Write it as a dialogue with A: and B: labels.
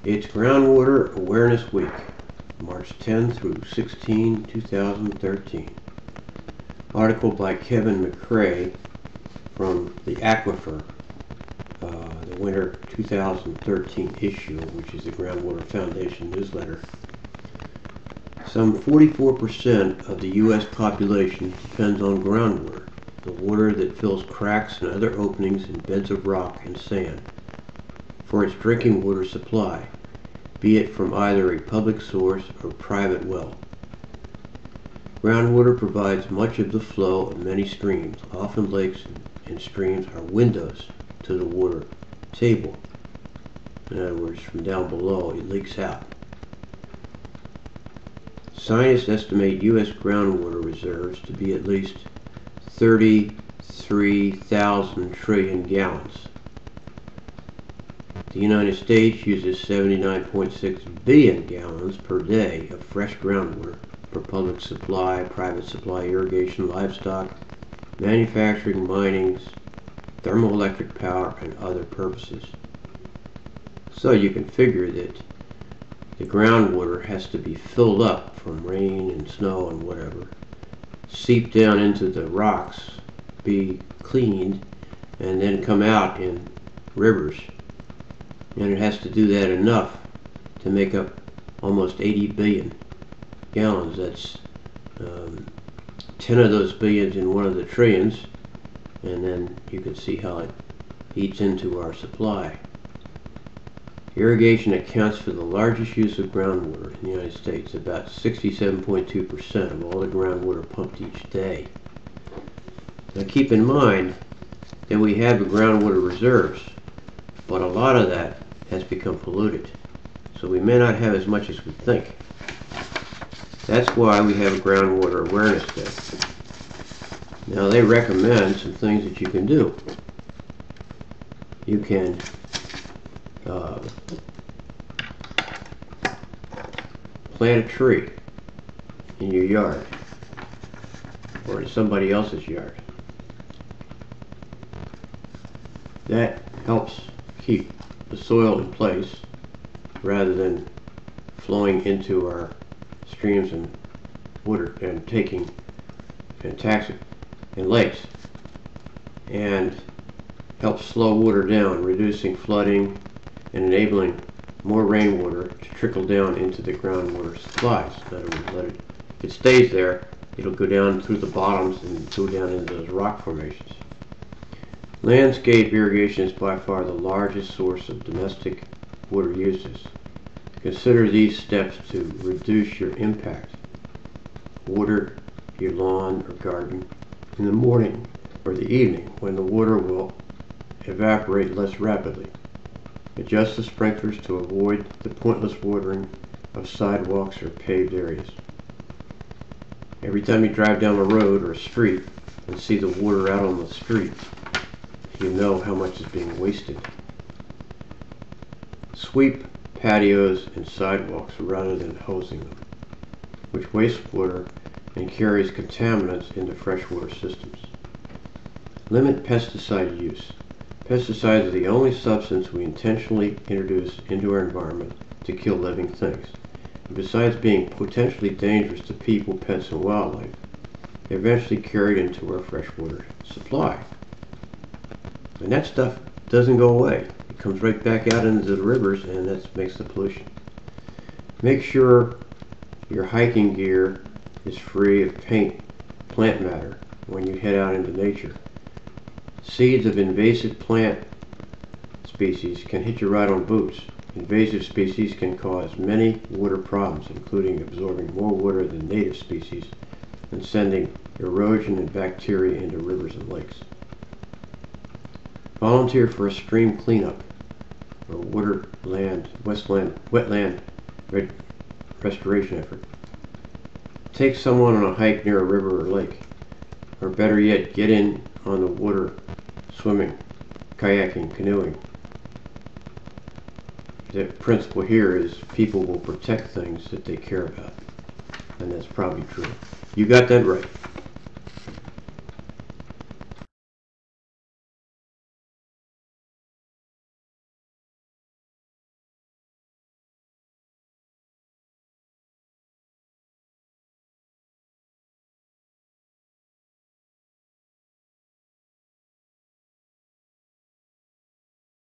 A: It's Groundwater Awareness Week, March 10 through 16, 2013. Article by Kevin McCrae from the Aquifer, the winter 2013 issue, which is the Groundwater Foundation newsletter. Some 44% of the U.S. population depends on groundwater, the water that fills cracks and other openings in beds of rock and sand, for its drinking water supply, be it from either a public source or private well. Groundwater provides much of the flow of many streams. Often lakes and streams are windows to the water table. In other words, from down below it leaks out. Scientists estimate U.S. groundwater reserves to be at least 33,000 trillion gallons. The United States uses 79.6 billion gallons per day of fresh groundwater for public supply, private supply, irrigation, livestock, manufacturing, mining, thermoelectric power, and other purposes. So you can figure that the groundwater has to be filled up from rain and snow and whatever, seep down into the rocks, be cleaned, and then come out in rivers. And it has to do that enough to make up almost 80 billion gallons. That's 10 of those billions in one of the trillions, and then you can see how it eats into our supply. Irrigation accounts for the largest use of groundwater in the United States, about 67.2% of all the groundwater pumped each day. Now keep in mind that we have groundwater reserves, but a lot of that has become polluted, so we may not have as much as we think. That's why we have a Groundwater Awareness Day. Now they recommend some things that you can do. You can plant a tree in your yard or in somebody else's yard. That helps keep the soil in place rather than flowing into our streams and water and taking and taxing and lakes, and helps slow water down, reducing flooding and enabling more rainwater to trickle down into the groundwater supplies. In other words, if it stays there, it'll go down through the bottoms and go down into those rock formations. Landscape irrigation is by far the largest source of domestic water uses. Consider these steps to reduce your impact. Water your lawn or garden in the morning or the evening when the water will evaporate less rapidly. Adjust the sprinklers to avoid the pointless watering of sidewalks or paved areas. Every time you drive down a road or a street and see the water out on the street, you know how much is being wasted. Sweep patios and sidewalks rather than hosing them, which wastes water and carries contaminants into freshwater systems. Limit pesticide use. Pesticides are the only substance we intentionally introduce into our environment to kill living things. And besides being potentially dangerous to people, pets, and wildlife, they're eventually carried into our freshwater supply. And that stuff doesn't go away. It comes right back out into the rivers, and that makes the pollution. Make sure your hiking gear is free of plant matter when you head out into nature. Seeds of invasive plant species can hit you right on boots. Invasive species can cause many water problems, including absorbing more water than native species and sending erosion and bacteria into rivers and lakes. Volunteer for a stream cleanup or wetland restoration effort. Take someone on a hike near a river or lake, or better yet, get in on the water, swimming, kayaking, canoeing. The principle here is people will protect things that they care about, and that's probably true. You got that right.